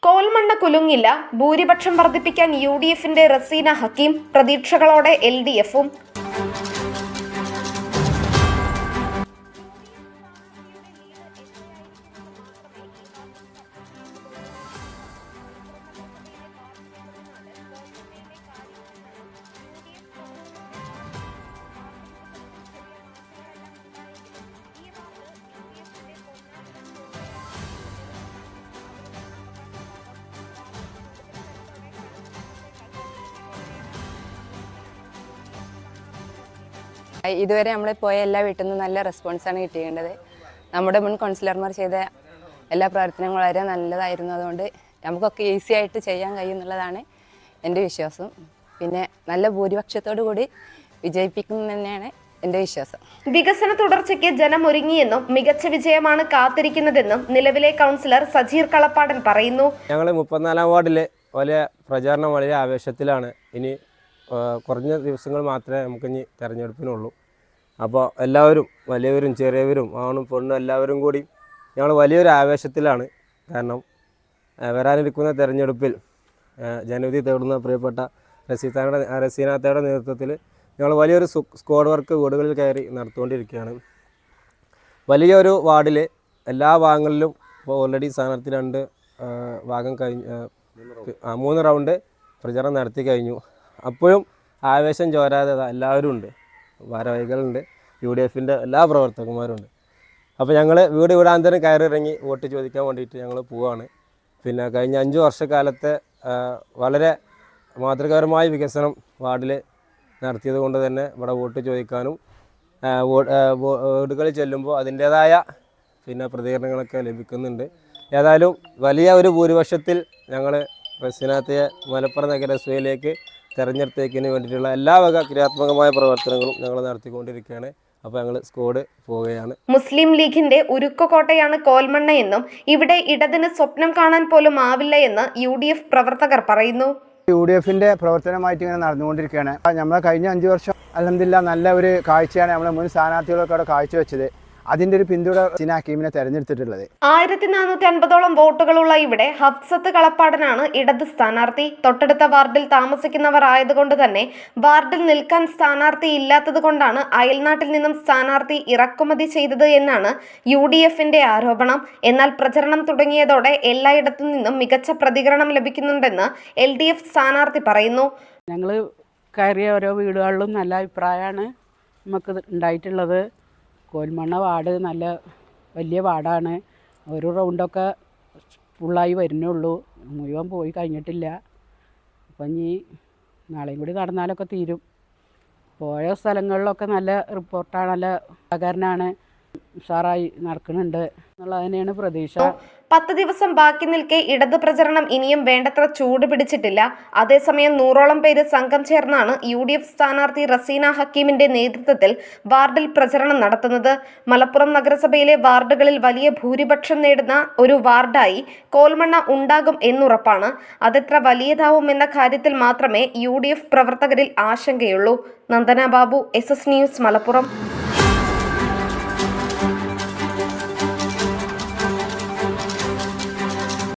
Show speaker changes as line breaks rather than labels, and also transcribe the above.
കോൽമണ്ണ കുലുങ്ങില്ല, ഭൂരിപക്ഷം വർദ്ധിപ്പിക്കാൻ UDFന്റെ റസീന ഹക്കീം, പ്രതീക്ഷകളോടെ LDFും.
ഇതുവരെ നമ്മൾ പോയ എല്ലാ വീട്ടിൽ നിന്നും നല്ല റെസ്പോൺസാണ് കിട്ടിയേണ്ടത്. നമ്മുടെ മുൻ കൗൺസിലർമാർ ചെയ്ത എല്ലാ പ്രവർത്തനങ്ങളും വളരെ നല്ലതായിരുന്നു. അതുകൊണ്ട് നമുക്കൊക്കെ ഈസി ആയിട്ട് ചെയ്യാൻ കഴിയുമെന്നുള്ളതാണ് എൻ്റെ വിശ്വാസം. പിന്നെ നല്ല ഭൂരിപക്ഷത്തോടു കൂടി വിജയിപ്പിക്കും തന്നെയാണ് എൻ്റെ വിശ്വാസം.
വികസന തുടർച്ചയ്ക്ക് ജനം ഒരുങ്ങിയെന്നും മികച്ച വിജയമാണ് കാത്തിരിക്കുന്നതെന്നും നിലവിലെ കൗൺസിലർ സജീർ കളപ്പാടൻ പറയുന്നു.
ഞങ്ങൾ 34-ാം വാർഡിലെ വലിയ പ്രചാരണം വളരെ ആവേശത്തിലാണ്. ഇനി കുറഞ്ഞ ദിവസങ്ങൾ മാത്രമേ നമുക്കിനി തിരഞ്ഞെടുപ്പിനുള്ളൂ. അപ്പോൾ എല്ലാവരും, വലിയവരും ചെറിയവരും ആണും പെണ്ണും എല്ലാവരും കൂടി ഞങ്ങൾ വലിയൊരു ആവേശത്തിലാണ്. കാരണം വരാനിരിക്കുന്ന തിരഞ്ഞെടുപ്പിൽ ജനവിധി തേടുന്ന പ്രിയപ്പെട്ട റസീനാത്തയുടെ നേതൃത്വത്തിൽ ഞങ്ങൾ വലിയൊരു സ്ക്വാഡ് വർക്ക് വീടുകളിൽ കയറി നടത്തുകൊണ്ടിരിക്കുകയാണ്. വലിയൊരു വാർഡിൽ എല്ലാ ഭാഗങ്ങളിലും ഇപ്പോൾ ഓൾറെഡി സ്ഥാനാർത്ഥി 2 ഭാഗം കഴിഞ്ഞ് 3 റൗണ്ട് പ്രചാരണം നടത്തി കഴിഞ്ഞു. അപ്പോഴും ആവേശം ചോരാതെ എല്ലാവരും ഉണ്ട്, ഭാരവാഹികളുണ്ട്, UDFൻ്റെ എല്ലാ പ്രവർത്തകന്മാരുണ്ട്. അപ്പോൾ ഞങ്ങൾ വീട് വീടാന്തരം കയറിയിറങ്ങി വോട്ട് ചോദിക്കാൻ വേണ്ടിയിട്ട് ഞങ്ങൾ പോവുകയാണ്. പിന്നെ കഴിഞ്ഞ 5 വർഷക്കാലത്തെ വളരെ മാതൃകാപരമായ വികസനം വാർഡിൽ നടത്തിയത് കൊണ്ട് തന്നെ ഇവിടെ വോട്ട് ചോദിക്കാനും വീടുകളിൽ ചെല്ലുമ്പോൾ അതിൻ്റേതായ പിന്നെ പ്രതികരണങ്ങളൊക്കെ ലഭിക്കുന്നുണ്ട്. ഏതായാലും വലിയ ഒരു ഭൂരിപക്ഷത്തിൽ ഞങ്ങൾ റസീനാത്തയെ മലപ്പുറം നഗരസഭയിലേക്ക് തെരഞ്ഞെടുത്തേക്കിന് വേണ്ടിയിട്ടുള്ള എല്ലാ വക ക്രിയാത്മകമായ പ്രവർത്തനങ്ങളും ഞങ്ങൾ നടത്തിക്കൊണ്ടിരിക്കുകയാണ്. അപ്പോൾ ഞങ്ങൾ സ്ക്വാഡ് പോവുകയാണ്.
മുസ്ലിം ലീഗിന്റെ ഉരുക്കുകോട്ടയാണ് കോൽമണ്ണ എന്നും ഇവിടെ ഇടതിന് സ്വപ്നം കാണാൻ പോലും ആവില്ല എന്ന് UDF പ്രവർത്തകർ പറയുന്നു.
UDFന്റെ പ്രവർത്തനമായിട്ട് ഇങ്ങനെ നടന്നുകൊണ്ടിരിക്കുകയാണ്. നമ്മൾ കഴിഞ്ഞ 5 വർഷം അൽഹംദുലില്ലാഹ് നല്ല ഒരു കാഴ്ചയാണ് നമ്മളെ മുൻ സ്ഥാനാർത്ഥികളൊക്കെ അവിടെ കാഴ്ചവെച്ചത്. അതിന്റെ ഒരു പിന്തുണ റസീന ഹക്കീമിനെ തെരഞ്ഞെടുത്തിട്ടുള്ളത്.
1450ഓളം വോട്ടുകളുള്ള ഇവിടെ ഹഫ്സത്ത് കളപ്പാടനാണ് ഇടത് സ്ഥാനാർത്ഥി. തൊട്ടടുത്ത വാർഡിൽ താമസിക്കുന്നവർ ആയതുകൊണ്ട് തന്നെ വാർഡിൽ നിൽക്കാൻ സ്ഥാനാർത്ഥി ഇല്ലാത്തത് കൊണ്ടാണ് അയൽനാട്ടിൽ നിന്നും സ്ഥാനാർത്ഥി ഇറക്കുമതി ചെയ്തത് എന്നാണ് UDFന്റെ ആരോപണം. എന്നാൽ പ്രചരണം തുടങ്ങിയതോടെ എല്ലായിടത്തു നിന്നും മികച്ച പ്രതികരണം ലഭിക്കുന്നുണ്ടെന്ന് LDF സ്ഥാനാർത്ഥി പറയുന്നു.
ഞങ്ങൾ കയറിയ ഓരോ വീടുകളിലും നല്ല അഭിപ്രായമാണ് നമുക്ക് ഉണ്ടായിട്ടുള്ളത്. കോൽമണ്ണ വാർഡ് നല്ല വലിയ വാർഡാണ്. ഒരു റൗണ്ടൊക്കെ ഫുള്ളായി വരുന്നുള്ളൂ, മുഴുവൻ പോയി കഴിഞ്ഞിട്ടില്ല. അപ്പം ഇനി നാളെയും കൂടി നടന്നാലൊക്കെ തീരും. പോയ സ്ഥലങ്ങളിലൊക്കെ നല്ല റിപ്പോർട്ടാണ്, നല്ല സഹകരണമാണ്, ഉഷാറായി നടക്കുന്നുണ്ട് എന്നുള്ളത് തന്നെയാണ് പ്രതീക്ഷ.
10 ദിവസം ബാക്കി നിൽക്കെ ഇടത് പ്രചരണം ഇനിയും വേണ്ടത്ര ചൂട് പിടിച്ചിട്ടില്ല. അതേസമയം 100ഓളം പേര് സംഘം ചേർന്നാണ് UDF സ്ഥാനാർത്ഥി റസീന ഹക്കീമിന്റെ നേതൃത്വത്തിൽ വാർഡിൽ പ്രചരണം നടത്തുന്നത്. മലപ്പുറം നഗരസഭയിലെ വാർഡുകളിൽ വലിയ ഭൂരിപക്ഷം നേടുന്ന ഒരു വാർഡായി കോൽമണ്ണ ഉണ്ടാകും എന്നുറപ്പാണ്. അതെത്ര വലിയതാവും എന്ന കാര്യത്തിൽ മാത്രമേ UDF പ്രവർത്തകരിൽ ആശങ്കയുള്ളൂ. Nandana Babu, SS news, Malappuram.